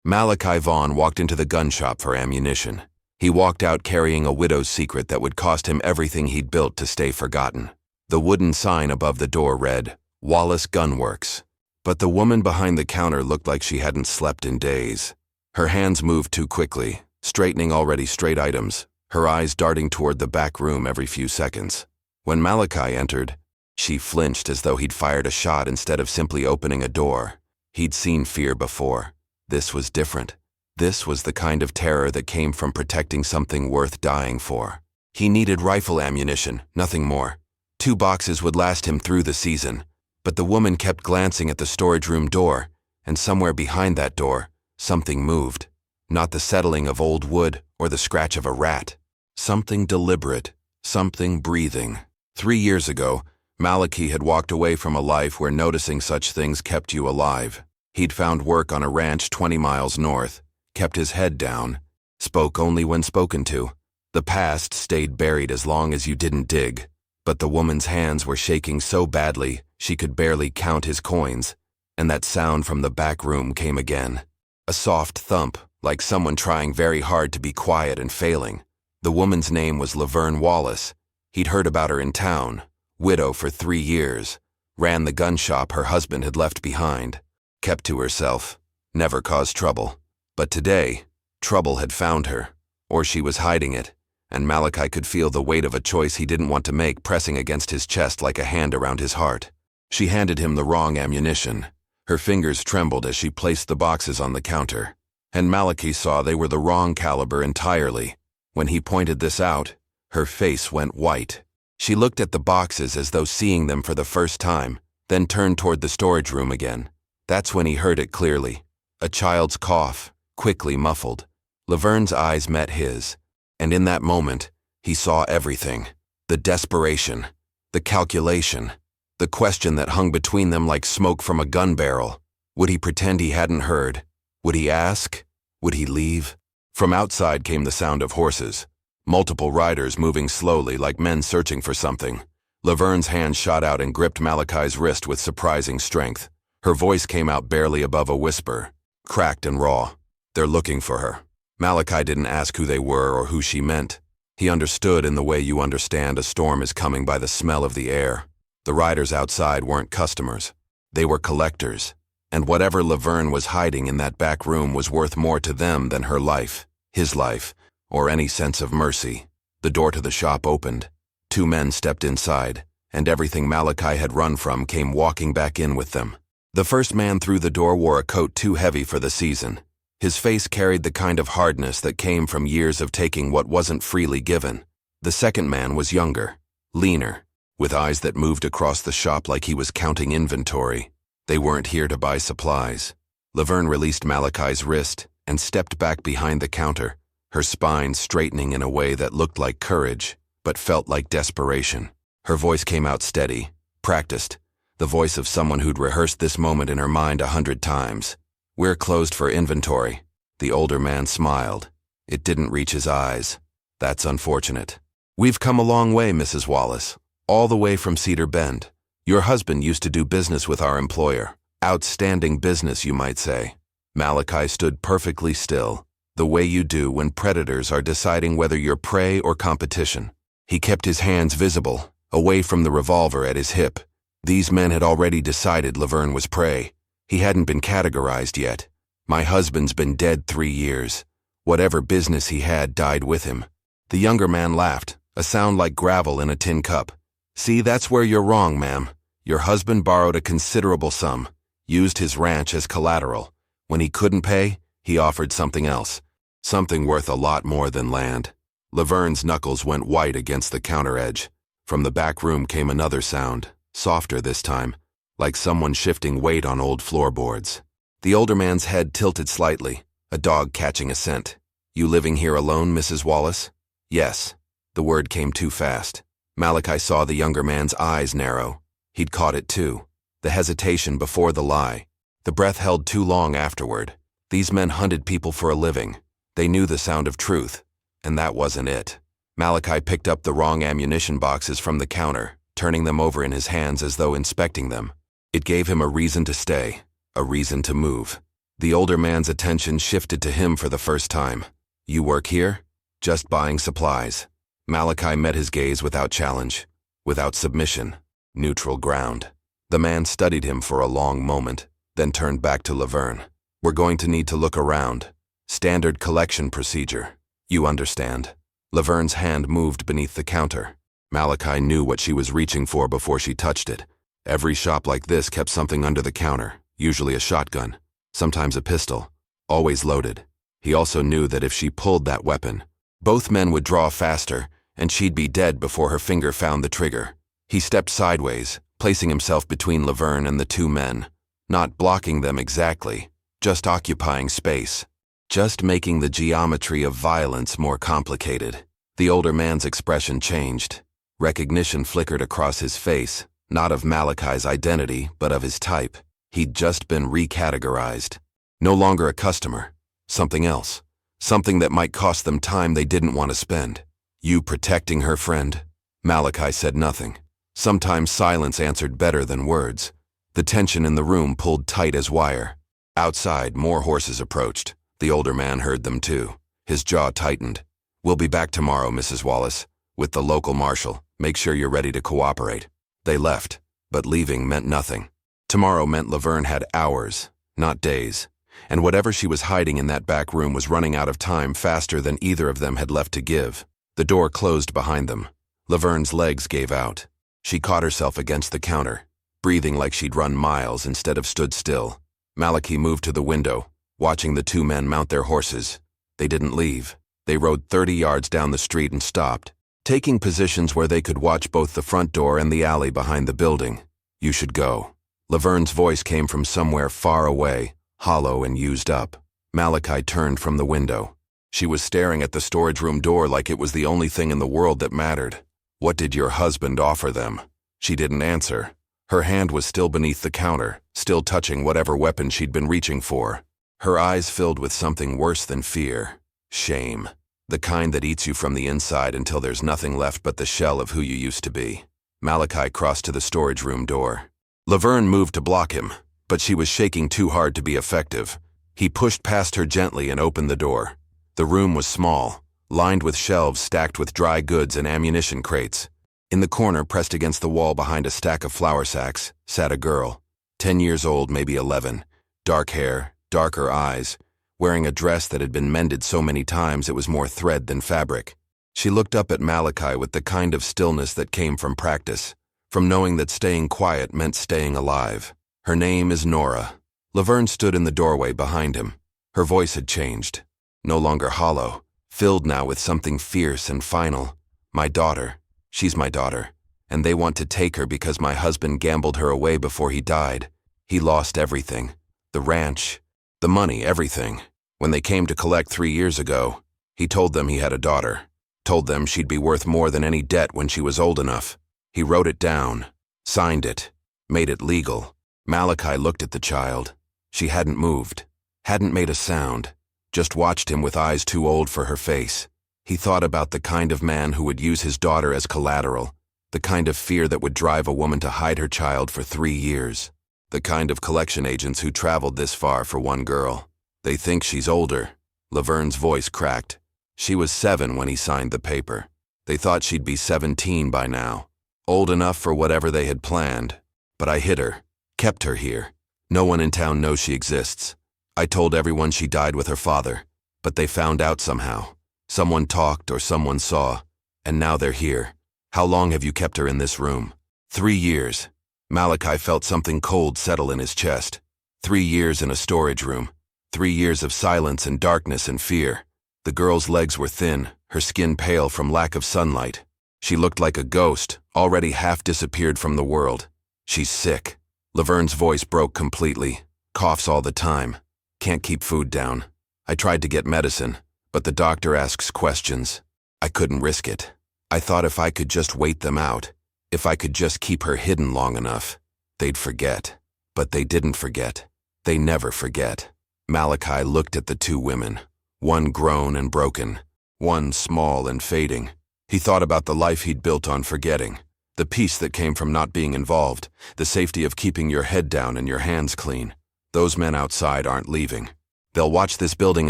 Malachi Vaughn walked into the gun shop for ammunition. He walked out carrying a widow's secret that would cost him everything he'd built to stay forgotten. The wooden sign above the door read, Wallace Gun Works. But the woman behind the counter looked like she hadn't slept in days. Her hands moved too quickly, straightening already straight items, her eyes darting toward the back room every few seconds. When Malachi entered, she flinched as though he'd fired a shot instead of simply opening a door. He'd seen fear before. This was different. This was the kind of terror that came from protecting something worth dying for. He needed rifle ammunition, nothing more. 2 boxes would last him through the season. But the woman kept glancing at the storage room door, and somewhere behind that door, something moved. Not the settling of old wood or the scratch of a rat. Something deliberate, something breathing. 3 years ago, Malachi had walked away from a life where noticing such things kept you alive. He'd found work on a ranch 20 miles north, kept his head down, spoke only when spoken to. The past stayed buried as long as you didn't dig. But the woman's hands were shaking so badly she could barely count his coins, and that sound from the back room came again. A soft thump, like someone trying very hard to be quiet and failing. The woman's name was Laverne Wallace. He'd heard about her in town, widow for 3 years, ran the gun shop her husband had left behind, kept to herself, never caused trouble. But today, trouble had found her, or she was hiding it, and Malachi could feel the weight of a choice he didn't want to make pressing against his chest like a hand around his heart. She handed him the wrong ammunition. Her fingers trembled as she placed the boxes on the counter, and Malachi saw they were the wrong caliber entirely. When he pointed this out, her face went white. She looked at the boxes as though seeing them for the first time, then turned toward the storage room again. That's when he heard it clearly. A child's cough, quickly muffled. Laverne's eyes met his. And in that moment, he saw everything. The desperation, the calculation, the question that hung between them like smoke from a gun barrel. Would he pretend he hadn't heard? Would he ask? Would he leave? From outside came the sound of horses. Multiple riders moving slowly like men searching for something. Laverne's hand shot out and gripped Malachi's wrist with surprising strength. Her voice came out barely above a whisper, cracked and raw. They're looking for her. Malachi didn't ask who they were or who she meant. He understood in the way you understand a storm is coming by the smell of the air. The riders outside weren't customers. They were collectors. And whatever Laverne was hiding in that back room was worth more to them than her life, his life, or any sense of mercy. The door to the shop opened. 2 men stepped inside, and everything Malachi had run from came walking back in with them. The first man through the door wore a coat too heavy for the season. His face carried the kind of hardness that came from years of taking what wasn't freely given. The second man was younger, leaner, with eyes that moved across the shop like he was counting inventory. They weren't here to buy supplies. Laverne released Malachi's wrist and stepped back behind the counter, her spine straightening in a way that looked like courage, but felt like desperation. Her voice came out steady, practiced, the voice of someone who'd rehearsed this moment in her mind 100 times. We're closed for inventory. The older man smiled. It didn't reach his eyes. That's unfortunate. We've come a long way, Mrs. Wallace. All the way from Cedar Bend. Your husband used to do business with our employer. Outstanding business, you might say. Malachi stood perfectly still, the way you do when predators are deciding whether you're prey or competition. He kept his hands visible, away from the revolver at his hip. These men had already decided Laverne was prey. He hadn't been categorized yet. My husband's been dead 3 years. Whatever business he had died with him. The younger man laughed, a sound like gravel in a tin cup. See, that's where you're wrong, ma'am. Your husband borrowed a considerable sum, used his ranch as collateral. When he couldn't pay, he offered something else. Something worth a lot more than land. Laverne's knuckles went white against the counter edge. From the back room came another sound, softer this time, like someone shifting weight on old floorboards. The older man's head tilted slightly, a dog catching a scent. You living here alone, Mrs. Wallace? Yes. The word came too fast. Malachi saw the younger man's eyes narrow. He'd caught it too. The hesitation before the lie. The breath held too long afterward. These men hunted people for a living. They knew the sound of truth, and that wasn't it. Malachi picked up the wrong ammunition boxes from the counter, turning them over in his hands as though inspecting them. It gave him a reason to stay, a reason to move. The older man's attention shifted to him for the first time. "You work here?" "Just buying supplies." Malachi met his gaze without challenge, without submission, neutral ground. The man studied him for a long moment, then turned back to Laverne. "We're going to need to look around. Standard collection procedure. You understand." Laverne's hand moved beneath the counter. Malachi knew what she was reaching for before she touched it. Every shop like this kept something under the counter, usually a shotgun, sometimes a pistol, always loaded. He also knew that if she pulled that weapon, both men would draw faster, and she'd be dead before her finger found the trigger. He stepped sideways, placing himself between Laverne and the two men, not blocking them exactly, just occupying space, just making the geometry of violence more complicated. The older man's expression changed. Recognition flickered across his face, not of Malachi's identity, but of his type. He'd just been recategorized. No longer a customer, something else, something that might cost them time they didn't want to spend. "You protecting her, friend?" Malachi said nothing. Sometimes silence answered better than words. The tension in the room pulled tight as wire. Outside, more horses approached. The older man heard them too. His jaw tightened. "We'll be back tomorrow, Mrs. Wallace, with the local marshal. Make sure you're ready to cooperate." They left, but leaving meant nothing. Tomorrow meant Laverne had hours, not days, and whatever she was hiding in that back room was running out of time faster than either of them had left to give. The door closed behind them. Laverne's legs gave out. She caught herself against the counter, breathing like she'd run miles instead of stood still. Malachi moved to the window, watching the two men mount their horses. They didn't leave. They rode 30 yards down the street and stopped, taking positions where they could watch both the front door and the alley behind the building. "You should go." Laverne's voice came from somewhere far away, hollow and used up. Malachi turned from the window. She was staring at the storage room door like it was the only thing in the world that mattered. "What did your husband offer them?" She didn't answer. Her hand was still beneath the counter, still touching whatever weapon she'd been reaching for. Her eyes filled with something worse than fear. Shame. The kind that eats you from the inside until there's nothing left but the shell of who you used to be. Malachi crossed to the storage room door. Laverne moved to block him, but she was shaking too hard to be effective. He pushed past her gently and opened the door. The room was small, lined with shelves stacked with dry goods and ammunition crates. In the corner, pressed against the wall behind a stack of flour sacks, sat a girl, 10 years old, maybe 11, dark hair, darker eyes, wearing a dress that had been mended so many times it was more thread than fabric. She looked up at Malachi with the kind of stillness that came from practice, from knowing that staying quiet meant staying alive. "Her name is Nora." Laverne stood in the doorway behind him. Her voice had changed, no longer hollow, filled now with something fierce and final. "My daughter. She's my daughter, and they want to take her because my husband gambled her away before he died. He lost everything. The ranch, the money, everything. When they came to collect 3 years ago, he told them he had a daughter, told them she'd be worth more than any debt when she was old enough. He wrote it down, signed it, made it legal." Malachi looked at the child. She hadn't moved, hadn't made a sound, just watched him with eyes too old for her face. He thought about the kind of man who would use his daughter as collateral, the kind of fear that would drive a woman to hide her child for 3 years, the kind of collection agents who traveled this far for one girl. "They think she's older." Laverne's voice cracked. She was 7 when he signed the paper. They thought she'd be 17 by now, old enough for whatever they had planned. But I hid her, kept her here. No one in town knows she exists. I told everyone she died with her father, but they found out somehow. Someone talked or someone saw, and now they're here. How long have you kept her in this room? 3 years. Malachi felt something cold settle in his chest. 3 years in a storage room. 3 years of silence and darkness and fear. The girl's legs were thin, her skin pale from lack of sunlight. She looked like a ghost, already half disappeared from the world. "She's sick." Laverne's voice broke completely. "Coughs all the time. Can't keep food down. I tried to get medicine, but the doctor asks questions. I couldn't risk it. I thought if I could just wait them out, if I could just keep her hidden long enough, they'd forget. But they didn't forget. They never forget." Malachi looked at the two women, one grown and broken, one small and fading. He thought about the life he'd built on forgetting, the peace that came from not being involved, the safety of keeping your head down and your hands clean. Those men outside aren't leaving. They'll watch this building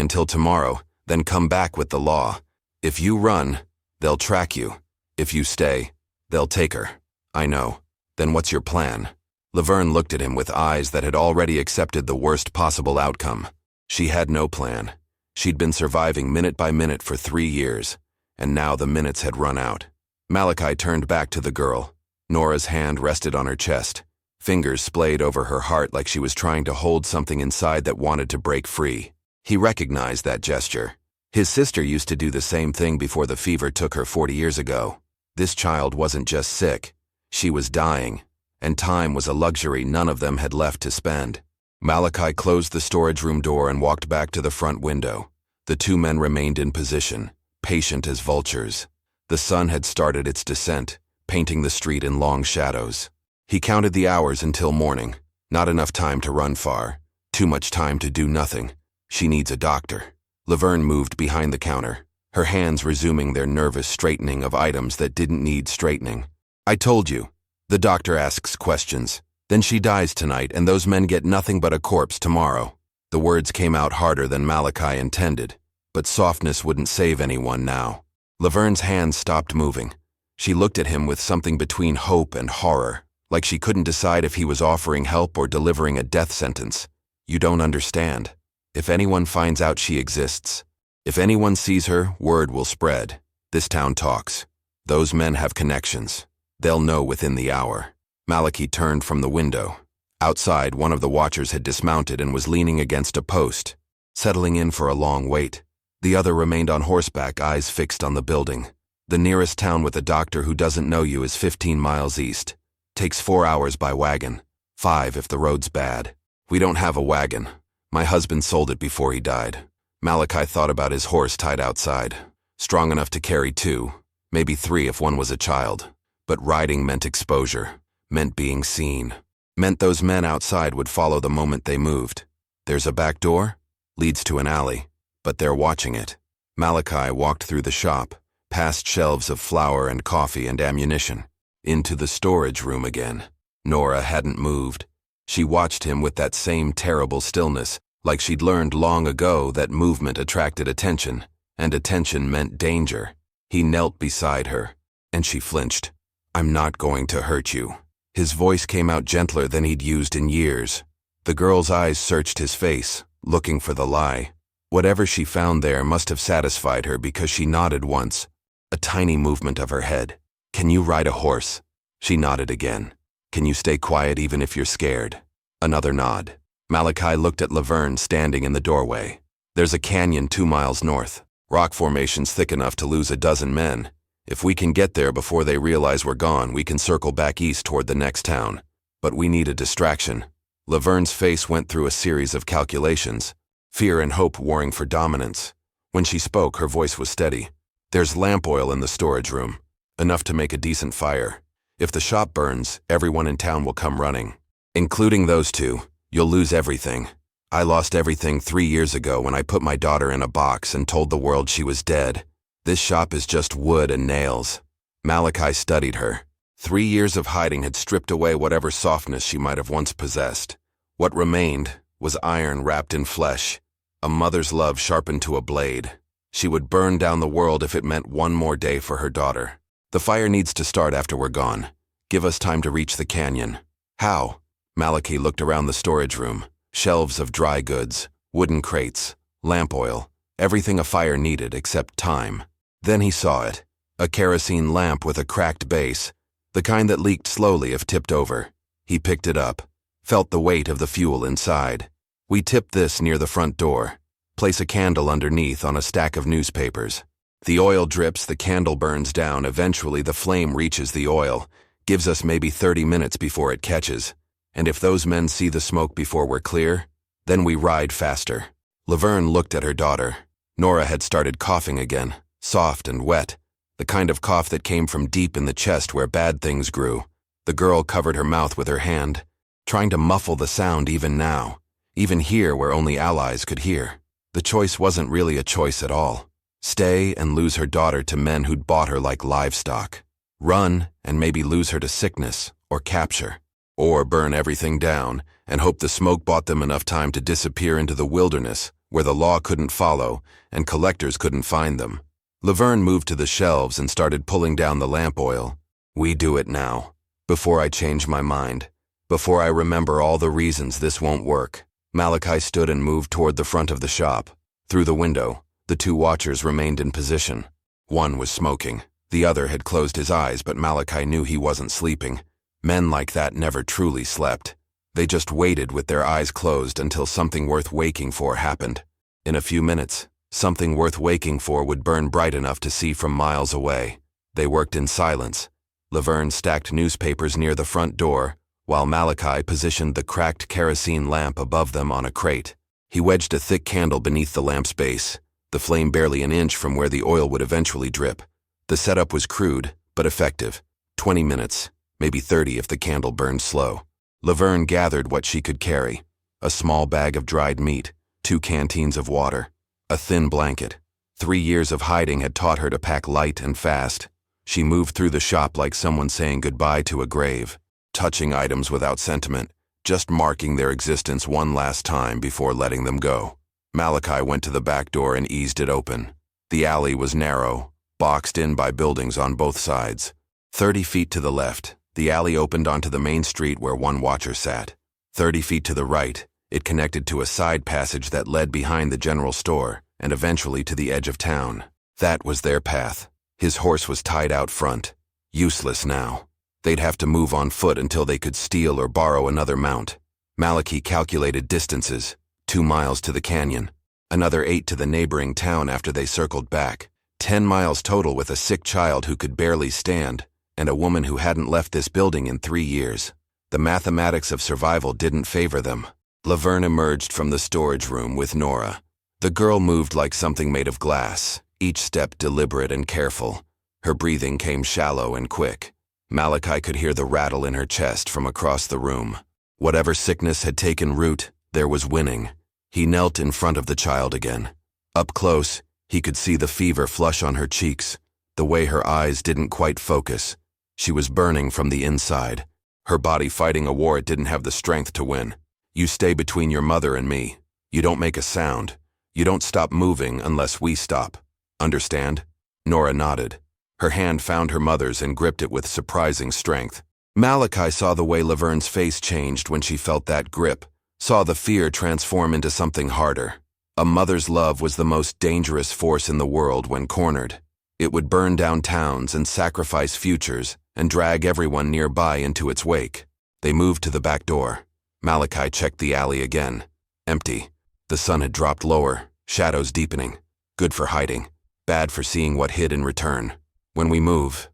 until tomorrow, then come back with the law. If you run, they'll track you. If you stay, they'll take her. I know. Then what's your plan? Laverne looked at him with eyes that had already accepted the worst possible outcome. She had no plan. She'd been surviving minute by minute for 3 years, and now the minutes had run out. Malachi turned back to the girl. Nora's hand rested on her chest. Fingers splayed over her heart like she was trying to hold something inside that wanted to break free. He recognized that gesture. His sister used to do the same thing before the fever took her 40 years ago. This child wasn't just sick. She was dying, and time was a luxury none of them had left to spend. Malachi closed the storage room door and walked back to the front window. The two men remained in position, patient as vultures. The sun had started its descent, painting the street in long shadows. He counted the hours until morning. Not enough time to run far. Too much time to do nothing. She needs a doctor. Laverne moved behind the counter, her hands resuming their nervous straightening of items that didn't need straightening. I told you. The doctor asks questions. Then she dies tonight, and those men get nothing but a corpse tomorrow. The words came out harder than Malachi intended, but softness wouldn't save anyone now. Laverne's hands stopped moving. She looked at him with something between hope and horror, like she couldn't decide if he was offering help or delivering a death sentence. You don't understand. If anyone finds out she exists, if anyone sees her, word will spread. This town talks. Those men have connections. They'll know within the hour. Malachi turned from the window. Outside, one of the watchers had dismounted and was leaning against a post, settling in for a long wait. The other remained on horseback, eyes fixed on the building. The nearest town with a doctor who doesn't know you is 15 miles east. Takes 4 hours by wagon. 5 if the road's bad. We don't have a wagon. My husband sold it before he died. Malachi thought about his horse tied outside. Strong enough to carry 2, maybe 3 if one was a child. But riding meant exposure, meant being seen, meant those men outside would follow the moment they moved. There's a back door, leads to an alley, but they're watching it. Malachi walked through the shop, past shelves of flour and coffee and ammunition, into the storage room again. Nora hadn't moved. She watched him with that same terrible stillness, like she'd learned long ago that movement attracted attention, and attention meant danger. He knelt beside her, and she flinched. I'm not going to hurt you. His voice came out gentler than he'd used in years. The girl's eyes searched his face, looking for the lie. Whatever she found there must have satisfied her because she nodded once, a tiny movement of her head. Can you ride a horse? She nodded again. Can you stay quiet even if you're scared? Another nod. Malachi looked at Laverne standing in the doorway. There's a canyon 2 miles north. Rock formations thick enough to lose a dozen men. If we can get there before they realize we're gone, we can circle back east toward the next town. But we need a distraction. Laverne's face went through a series of calculations, fear and hope warring for dominance. When she spoke, her voice was steady. There's lamp oil in the storage room, enough to make a decent fire. If the shop burns, everyone in town will come running. Including those 2, you'll lose everything. I lost everything 3 years ago when I put my daughter in a box and told the world she was dead. This shop is just wood and nails. Malachi studied her. 3 years of hiding had stripped away whatever softness she might have once possessed. What remained was iron wrapped in flesh, a mother's love sharpened to a blade. She would burn down the world if it meant one more day for her daughter. The fire needs to start after we're gone. Give us time to reach the canyon. How? Malachi looked around the storage room. Shelves of dry goods, wooden crates, lamp oil, everything a fire needed except time. Then he saw it, a kerosene lamp with a cracked base, the kind that leaked slowly if tipped over. He picked it up, felt the weight of the fuel inside. We tip this near the front door. Place a candle underneath on a stack of newspapers. The oil drips, the candle burns down, eventually the flame reaches the oil, gives us maybe 30 minutes before it catches. And if those men see the smoke before we're clear, then we ride faster. Laverne looked at her daughter. Nora had started coughing again. Soft and wet, the kind of cough that came from deep in the chest where bad things grew. The girl covered her mouth with her hand, trying to muffle the sound even now, even here where only allies could hear. The choice wasn't really a choice at all. Stay and lose her daughter to men who'd bought her like livestock. Run and maybe lose her to sickness or capture. or burn everything down and hope the smoke bought them enough time to disappear into the wilderness where the law couldn't follow and collectors couldn't find them. Laverne moved to the shelves and started pulling down the lamp oil. We do it now, before I change my mind, before I remember all the reasons this won't work. Malachi stood and moved toward the front of the shop. Through the window, the two watchers remained in position. One was smoking. The other had closed his eyes, but Malachi knew he wasn't sleeping. Men like that never truly slept. They just waited with their eyes closed until something worth waking for happened. In a few minutes, something worth waking for would burn bright enough to see from miles away. They worked in silence. Laverne stacked newspapers near the front door, while Malachi positioned the cracked kerosene lamp above them on a crate. He wedged a thick candle beneath the lamp's base, the flame barely an inch from where the oil would eventually drip. The setup was crude, but effective. 20 minutes, maybe 30 if the candle burned slow. Laverne gathered what she could carry: a small bag of dried meat, 2 canteens of water, a thin blanket. 3 years of hiding had taught her to pack light and fast. She moved through the shop like someone saying goodbye to a grave, touching items without sentiment, just marking their existence one last time before letting them go. Malachi went to the back door and eased it open. The alley was narrow, boxed in by buildings on both sides. 30 feet to the left, the alley opened onto the main street where one watcher sat. 30 feet to the right, it connected to a side passage that led behind the general store and eventually to the edge of town. That was their path. His horse was tied out front. Useless now. They'd have to move on foot until they could steal or borrow another mount. Malachi calculated distances: 2 miles to the canyon, another 8 to the neighboring town after they circled back. 10 miles total with a sick child who could barely stand, and a woman who hadn't left this building in 3 years. The mathematics of survival didn't favor them. Laverne emerged from the storage room with Nora. The girl moved like something made of glass, each step deliberate and careful. Her breathing came shallow and quick. Malachi could hear the rattle in her chest from across the room. Whatever sickness had taken root, there was winning. He knelt in front of the child again. Up close, he could see the fever flush on her cheeks, the way her eyes didn't quite focus. She was burning from the inside. Her body fighting a war it didn't have the strength to win. You stay between your mother and me. You don't make a sound. You don't stop moving unless we stop. Understand? Nora nodded. Her hand found her mother's and gripped it with surprising strength. Malachi saw the way Laverne's face changed when she felt that grip, saw the fear transform into something harder. A mother's love was the most dangerous force in the world when cornered. It would burn down towns and sacrifice futures and drag everyone nearby into its wake. They moved to the back door. Malachi checked the alley again. Empty. The sun had dropped lower, shadows deepening. Good for hiding. Bad for seeing what hid in return. When we move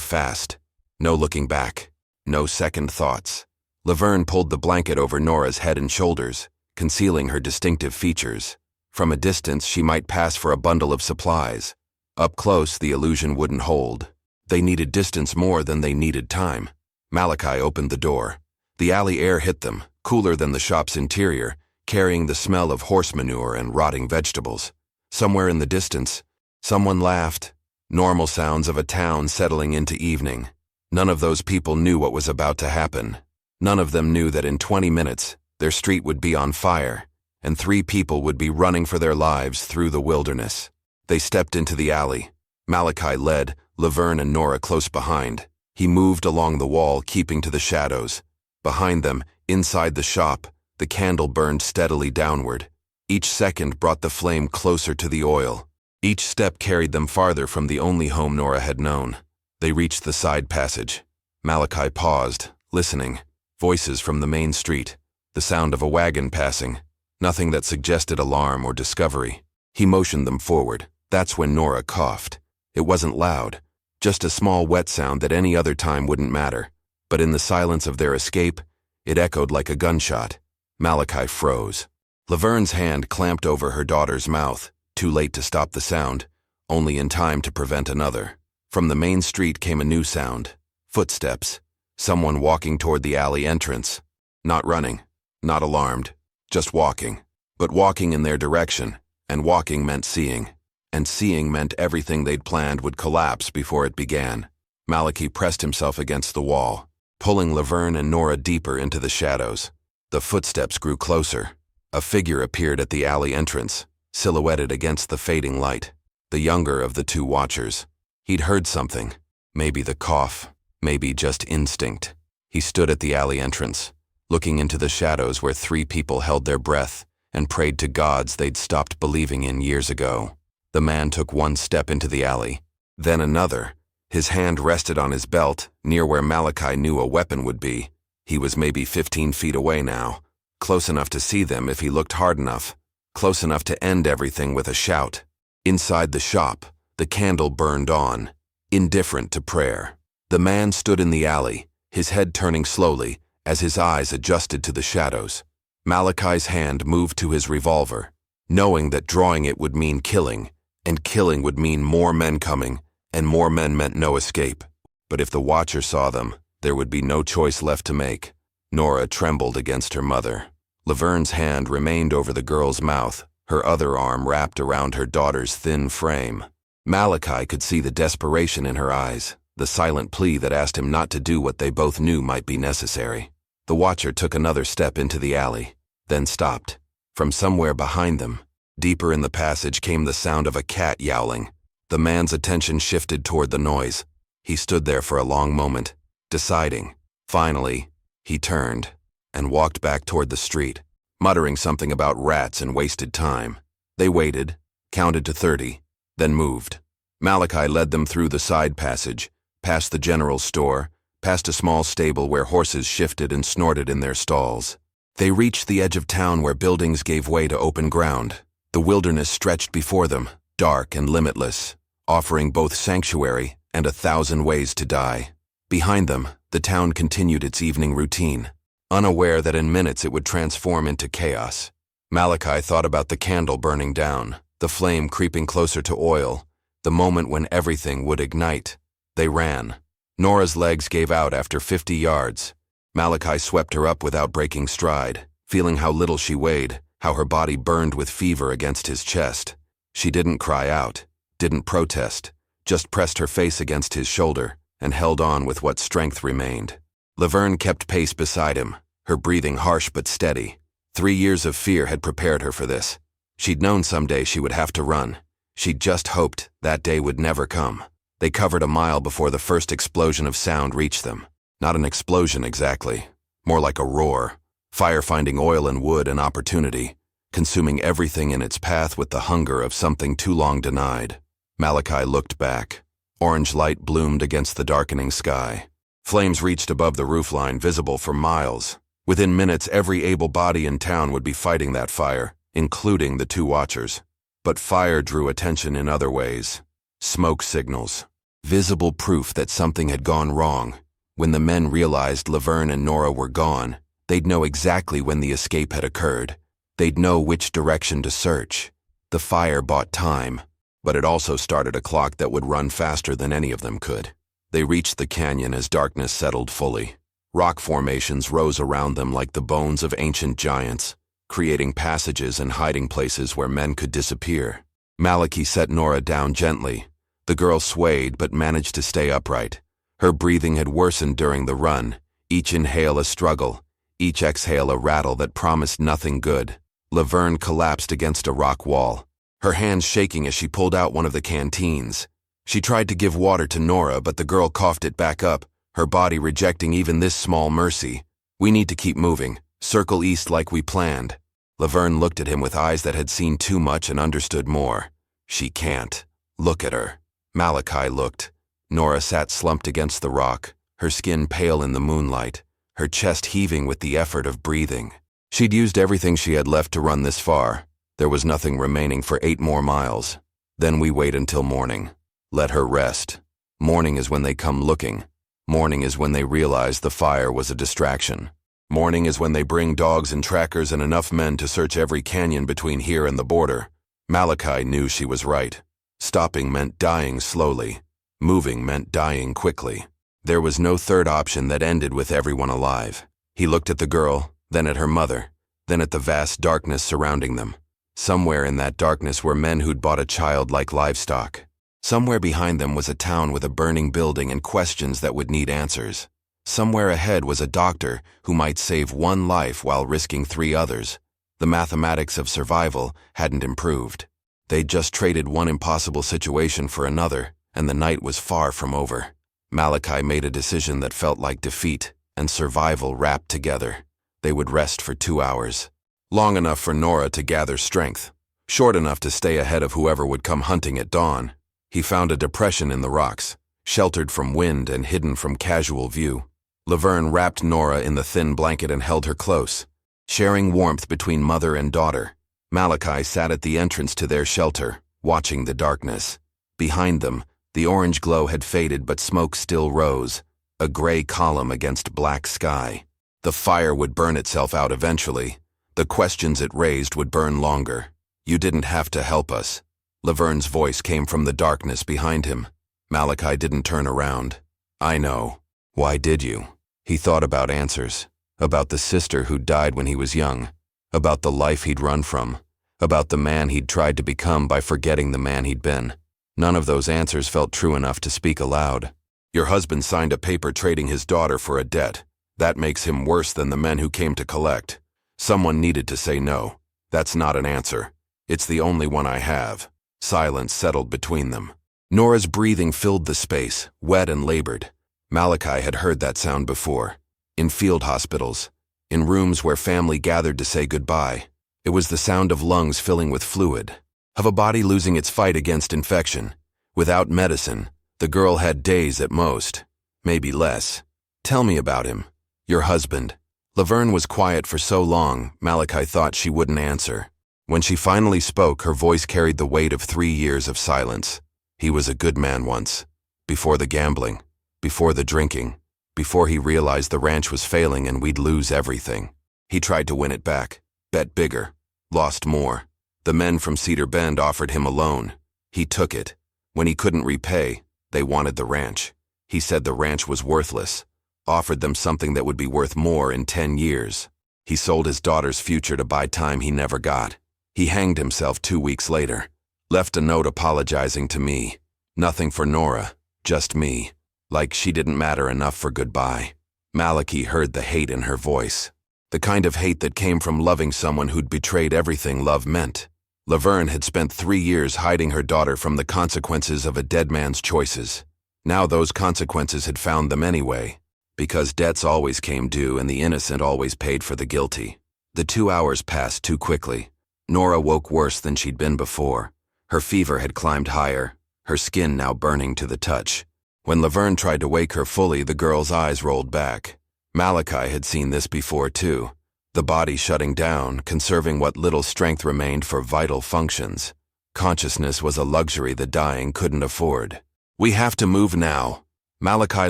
fast. No looking back. No second thoughts. Laverne pulled the blanket over Nora's head and shoulders, concealing her distinctive features. From a distance, she might pass for a bundle of supplies. Up close, the illusion wouldn't hold. They needed distance more than they needed time. Malachi opened the door. The alley air hit them, cooler than the shop's interior, carrying the smell of horse manure and rotting vegetables. Somewhere in the distance, someone laughed. Normal sounds of a town settling into evening. None of those people knew what was about to happen. None of them knew that in 20 minutes, their street would be on fire, and 3 people would be running for their lives through the wilderness. They stepped into the alley. Malachi led, Laverne and Nora close behind. He moved along the wall, keeping to the shadows. Behind them, inside the shop, the candle burned steadily downward. Each second brought the flame closer to the oil. Each step carried them farther from the only home Nora had known. They reached the side passage. Malachi paused, listening. Voices from the main street. The sound of a wagon passing. Nothing that suggested alarm or discovery. He motioned them forward. That's when Nora coughed. It wasn't loud, just a small wet sound that any other time wouldn't matter. But in the silence of their escape, it echoed like a gunshot. Malachi froze. Laverne's hand clamped over her daughter's mouth, too late to stop the sound, only in time to prevent another. From the main street came a new sound. Footsteps. Someone walking toward the alley entrance. Not running, not alarmed, just walking. But walking in their direction, and walking meant seeing. And seeing meant everything they'd planned would collapse before it began. Malachi pressed himself against the wall. pulling Laverne and Nora deeper into the shadows. The footsteps grew closer. A figure appeared at the alley entrance, silhouetted against the fading light. The younger of the two watchers. He'd heard something. Maybe the cough, maybe just instinct. He stood at the alley entrance, looking into the shadows where three people held their breath and prayed to gods they'd stopped believing in years ago. The man took one step into the alley, then another. His hand rested on his belt, near where Malachi knew a weapon would be. He was maybe 15 feet away now, close enough to see them if he looked hard enough, close enough to end everything with a shout. Inside the shop, the candle burned on, indifferent to prayer. The man stood in the alley, his head turning slowly as his eyes adjusted to the shadows. Malachi's hand moved to his revolver, knowing that drawing it would mean killing, and killing would mean more men coming, and more men meant no escape. But if the watcher saw them, there would be no choice left to make. Nora trembled against her mother. Laverne's hand remained over the girl's mouth, her other arm wrapped around her daughter's thin frame. Malachi could see the desperation in her eyes, the silent plea that asked him not to do what they both knew might be necessary. The watcher took another step into the alley, then stopped. From somewhere behind them, deeper in the passage, came the sound of a cat yowling. The man's attention shifted toward the noise. He stood there for a long moment, deciding. Finally, he turned and walked back toward the street, muttering something about rats and wasted time. They waited, counted to 30, then moved. Malachi led them through the side passage, past the general store, past a small stable where horses shifted and snorted in their stalls. They reached the edge of town where buildings gave way to open ground. The wilderness stretched before them, dark and limitless, offering both sanctuary and 1,000 ways to die. Behind them, the town continued its evening routine, unaware that in minutes it would transform into chaos. Malachi thought about the candle burning down, the flame creeping closer to oil, the moment when everything would ignite. They ran. Nora's legs gave out after 50 yards. Malachi swept her up without breaking stride, feeling how little she weighed, how her body burned with fever against his chest. She didn't cry out, didn't protest, just pressed her face against his shoulder and held on with what strength remained. Laverne kept pace beside him, her breathing harsh but steady. 3 years of fear had prepared her for this. She'd known someday she would have to run. She'd just hoped that day would never come. They covered a mile before the first explosion of sound reached them. Not an explosion exactly, more like a roar. Fire finding oil and wood and opportunity, consuming everything in its path with the hunger of something too long denied. Malachi looked back. Orange light bloomed against the darkening sky. Flames reached above the roofline, visible for miles. Within minutes, every able body in town would be fighting that fire, including the two watchers. But fire drew attention in other ways. Smoke signals. Visible proof that something had gone wrong. When the men realized Laverne and Nora were gone, they'd know exactly when the escape had occurred. They'd know which direction to search. The fire bought time, but it also started a clock that would run faster than any of them could. They reached the canyon as darkness settled fully. Rock formations rose around them like the bones of ancient giants, creating passages and hiding places where men could disappear. Malachi set Nora down gently. The girl swayed but managed to stay upright. Her breathing had worsened during the run, each inhale a struggle, each exhale a rattle that promised nothing good. Laverne collapsed against a rock wall, her hands shaking as she pulled out one of the canteens. She tried to give water to Nora, but the girl coughed it back up, her body rejecting even this small mercy. "We need to keep moving. Circle east like we planned." Laverne looked at him with eyes that had seen too much and understood more. "She can't. Look at her." Malachi looked. Nora sat slumped against the rock, her skin pale in the moonlight, her chest heaving with the effort of breathing. She'd used everything she had left to run this far. There was nothing remaining for 8 more miles. Then we wait until morning. Let her rest. Morning is when they come looking. Morning is when they realize the fire was a distraction. Morning is when they bring dogs and trackers and enough men to search every canyon between here and the border. Malachi knew she was right. Stopping meant dying slowly. Moving meant dying quickly. There was no third option that ended with everyone alive. He looked at the girl, then at her mother, then at the vast darkness surrounding them. Somewhere in that darkness were men who'd bought a child like livestock. Somewhere behind them was a town with a burning building and questions that would need answers. Somewhere ahead was a doctor who might save one life while risking 3 others. The mathematics of survival hadn't improved. They'd just traded one impossible situation for another, and the night was far from over. Malachi made a decision that felt like defeat and survival wrapped together. They would rest for 2 hours. Long enough for Nora to gather strength. Short enough to stay ahead of whoever would come hunting at dawn. He found a depression in the rocks, sheltered from wind and hidden from casual view. Laverne wrapped Nora in the thin blanket and held her close, sharing warmth between mother and daughter. Malachi sat at the entrance to their shelter, watching the darkness. Behind them, the orange glow had faded but smoke still rose, a gray column against black sky. The fire would burn itself out eventually. The questions it raised would burn longer. "You didn't have to help us." Laverne's voice came from the darkness behind him. Malachi didn't turn around. "I know. Why did you?" He thought about answers. About the sister who'd died when he was young. About the life he'd run from. About the man he'd tried to become by forgetting the man he'd been. None of those answers felt true enough to speak aloud. "Your husband signed a paper trading his daughter for a debt. That makes him worse than the men who came to collect. Someone needed to say no. That's not an answer. It's the only one I have." Silence settled between them. Nora's breathing filled the space, wet and labored. Malachi had heard that sound before. In field hospitals. In rooms where family gathered to say goodbye. It was the sound of lungs filling with fluid. Of a body losing its fight against infection. Without medicine, the girl had days at most. Maybe less. "Tell me about him. Your husband." Laverne was quiet for so long, Malachi thought she wouldn't answer. When she finally spoke, her voice carried the weight of 3 years of silence. "He was a good man once. Before the gambling. Before the drinking. Before he realized the ranch was failing and we'd lose everything. He tried to win it back. Bet bigger. Lost more. The men from Cedar Bend offered him a loan. He took it. When he couldn't repay, they wanted the ranch. He said the ranch was worthless. Offered them something that would be worth more in 10 years. He sold his daughter's future to buy time he never got. He hanged himself 2 weeks later. Left a note apologizing to me. Nothing for Nora, just me. Like she didn't matter enough for goodbye." Malachi heard the hate in her voice. The kind of hate that came from loving someone who'd betrayed everything love meant. Laverne had spent 3 years hiding her daughter from the consequences of a dead man's choices. Now those consequences had found them anyway. Because debts always came due and the innocent always paid for the guilty. The 2 hours passed too quickly. Nora woke worse than she'd been before. Her fever had climbed higher, her skin now burning to the touch. When Laverne tried to wake her fully, the girl's eyes rolled back. Malachi had seen this before too. The body shutting down, conserving what little strength remained for vital functions. Consciousness was a luxury the dying couldn't afford. "We have to move now." Malachi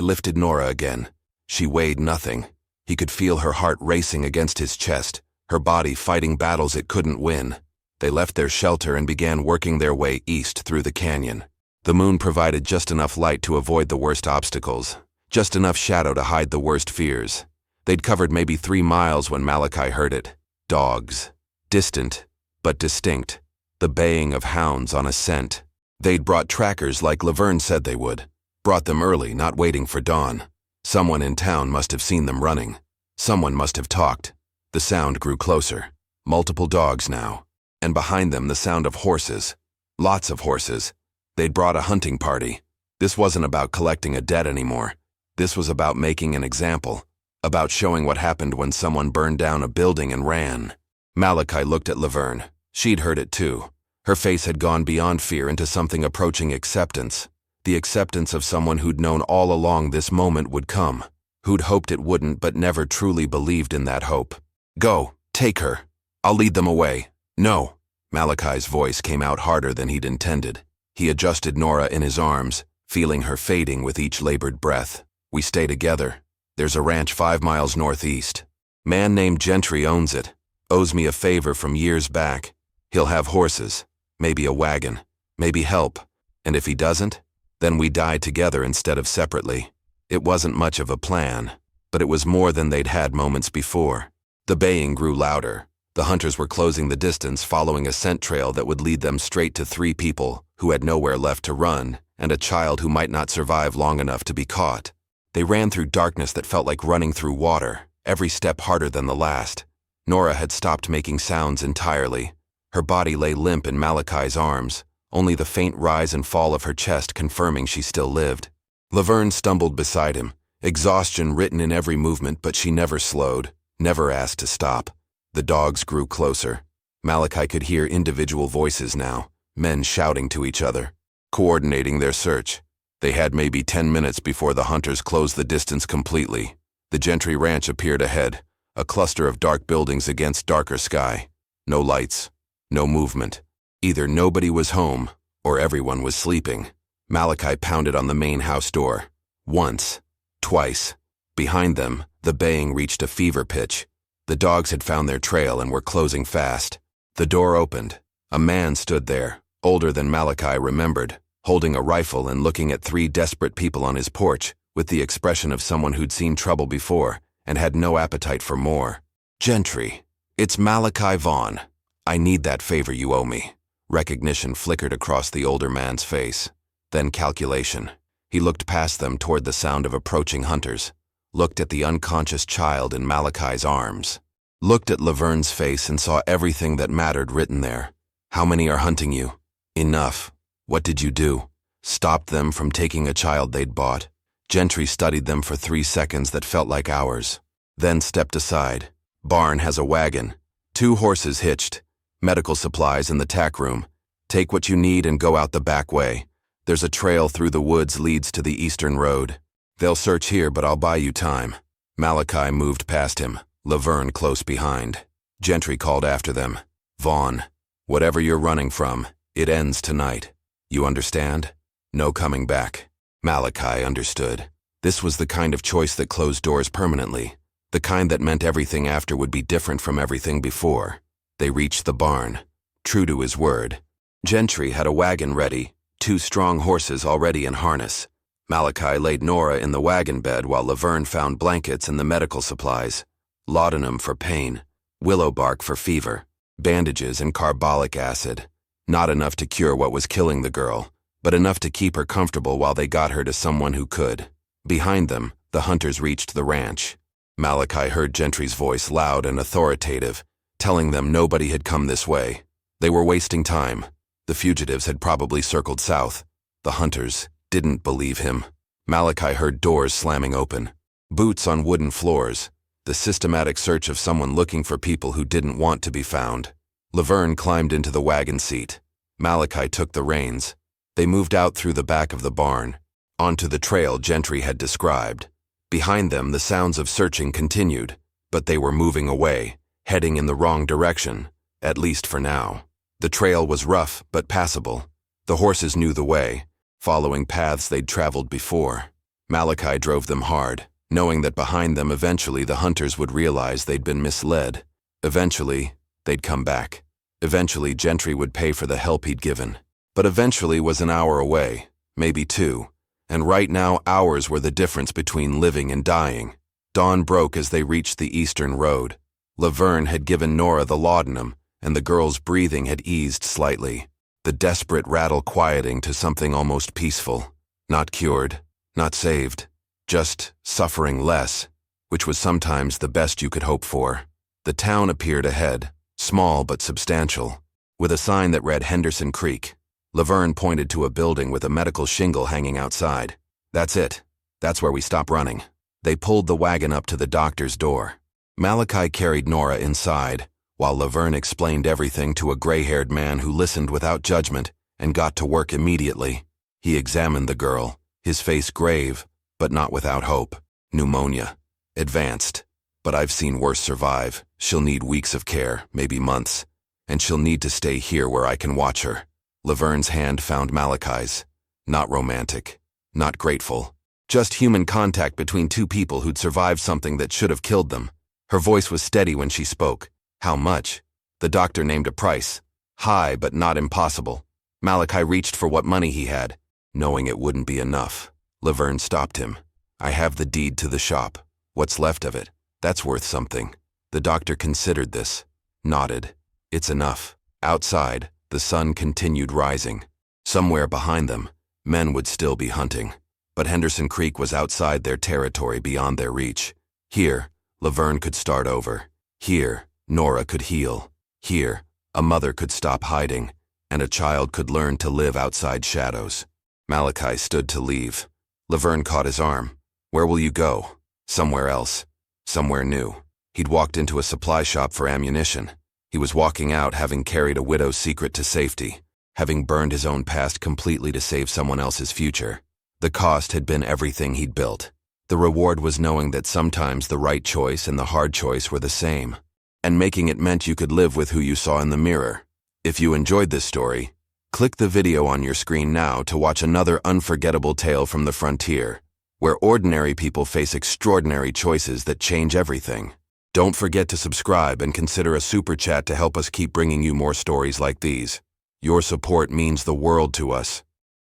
lifted Nora again. She weighed nothing. He could feel her heart racing against his chest, her body fighting battles it couldn't win. They left their shelter and began working their way east through the canyon. The moon provided just enough light to avoid the worst obstacles, just enough shadow to hide the worst fears. They'd covered maybe 3 miles when Malachi heard it. Dogs. Distant, but distinct. The baying of hounds on a scent. They'd brought trackers like Laverne said they would. Brought them early, not waiting for dawn. Someone in town must have seen them running. Someone must have talked. The sound grew closer. Multiple dogs now. And behind them the sound of horses. Lots of horses. They'd brought a hunting party. This wasn't about collecting a debt anymore. This was about making an example. About showing what happened when someone burned down a building and ran. Malachi looked at Laverne. She'd heard it too. Her face had gone beyond fear into something approaching acceptance. The acceptance of someone who'd known all along this moment would come. Who'd hoped it wouldn't but never truly believed in that hope. "Go, take her. I'll lead them away." "No." Malachi's voice came out harder than he'd intended. He adjusted Nora in his arms, feeling her fading with each labored breath. "We stay together. There's a ranch 5 miles northeast. Man named Gentry owns it. Owes me a favor from years back. He'll have horses, maybe a wagon, maybe help. And if he doesn't, then we die together instead of separately." It wasn't much of a plan, but it was more than they'd had moments before. The baying grew louder. The hunters were closing the distance, following a scent trail that would lead them straight to 3 people who had nowhere left to run, and a child who might not survive long enough to be caught. They ran through darkness that felt like running through water, every step harder than the last. Nora had stopped making sounds entirely. Her body lay limp in Malachi's arms, only the faint rise and fall of her chest confirming she still lived. Laverne stumbled beside him, exhaustion written in every movement, but she never slowed, never asked to stop. The dogs grew closer. Malachi could hear individual voices now, men shouting to each other, coordinating their search. They had maybe 10 minutes before the hunters closed the distance completely. The Gentry ranch appeared ahead, a cluster of dark buildings against darker sky. No lights, no movement. Either nobody was home, or everyone was sleeping. Malachi pounded on the main house door. Once, twice. Behind them, the baying reached a fever pitch. The dogs had found their trail and were closing fast. The door opened. A man stood there, older than Malachi remembered, holding a rifle and looking at 3 desperate people on his porch, with the expression of someone who'd seen trouble before and had no appetite for more. "Gentry, it's Malachi Vaughn. I need that favor you owe me." Recognition flickered across the older man's face. Then calculation. He looked past them toward the sound of approaching hunters, looked at the unconscious child in Malachi's arms, looked at Laverne's face and saw everything that mattered written there. "How many are hunting you?" "Enough." "What did you do?" "Stopped them from taking a child they'd bought." Gentry studied them for 3 seconds that felt like hours, then stepped aside. "Barn has a wagon, 2 horses hitched, medical supplies in the tack room. Take what you need and go out the back way. There's a trail through the woods leads to the eastern road. They'll search here, but I'll buy you time." Malachi moved past him, Laverne close behind. Gentry called after them. "Vaughn, whatever you're running from, it ends tonight. You understand? No coming back." Malachi understood. This was the kind of choice that closed doors permanently, the kind that meant everything after would be different from everything before. They reached the barn, true to his word. Gentry had a wagon ready, 2 strong horses already in harness. Malachi laid Nora in the wagon bed while Laverne found blankets and the medical supplies. Laudanum for pain, willow bark for fever, bandages and carbolic acid. Not enough to cure what was killing the girl, but enough to keep her comfortable while they got her to someone who could. Behind them, the hunters reached the ranch. Malachi heard Gentry's voice loud and authoritative, telling them nobody had come this way. They were wasting time. The fugitives had probably circled south. The hunters didn't believe him. Malachi heard doors slamming open, boots on wooden floors, the systematic search of someone looking for people who didn't want to be found. Laverne climbed into the wagon seat. Malachi took the reins. They moved out through the back of the barn, onto the trail Gentry had described. Behind them, the sounds of searching continued, but they were moving away, heading in the wrong direction, at least for now. The trail was rough but passable. The horses knew the way, following paths they'd traveled before. Malachi drove them hard, knowing that behind them eventually the hunters would realize they'd been misled. Eventually, they'd come back. Eventually, Gentry would pay for the help he'd given. But eventually was an hour away, maybe 2, and right now hours were the difference between living and dying. Dawn broke as they reached the eastern road. Laverne had given Nora the laudanum, and the girl's breathing had eased slightly, the desperate rattle quieting to something almost peaceful. Not cured, not saved, just suffering less, which was sometimes the best you could hope for. The town appeared ahead, small but substantial, with a sign that read Henderson Creek. Laverne pointed to a building with a medical shingle hanging outside. "That's it. That's where we stop running." They pulled the wagon up to the doctor's door. Malachi carried Nora inside, while Laverne explained everything to a gray-haired man who listened without judgment and got to work immediately. He examined the girl, his face grave, but not without hope. "Pneumonia. Advanced. But I've seen worse survive. She'll need weeks of care, maybe months. And she'll need to stay here where I can watch her." Laverne's hand found Malachi's. Not romantic, not grateful. Just human contact between 2 people who'd survived something that should have killed them. Her voice was steady when she spoke. "How much?" The doctor named a price. High, but not impossible. Malachi reached for what money he had, knowing it wouldn't be enough. Laverne stopped him. "I have the deed to the shop. What's left of it? That's worth something." The doctor considered this, nodded. "It's enough." Outside, the sun continued rising. Somewhere behind them, men would still be hunting. But Henderson Creek was outside their territory, beyond their reach. Here, Laverne could start over. Here, Nora could heal. Here, a mother could stop hiding, and a child could learn to live outside shadows. Malachi stood to leave. Laverne caught his arm. "Where will you go?" "Somewhere else. Somewhere new." He'd walked into a supply shop for ammunition. He was walking out having carried a widow's secret to safety, having burned his own past completely to save someone else's future. The cost had been everything he'd built. The reward was knowing that sometimes the right choice and the hard choice were the same, and making it meant you could live with who you saw in the mirror. If you enjoyed this story, click the video on your screen now to watch another unforgettable tale from the frontier, where ordinary people face extraordinary choices that change everything. Don't forget to subscribe and consider a super chat to help us keep bringing you more stories like these. Your support means the world to us.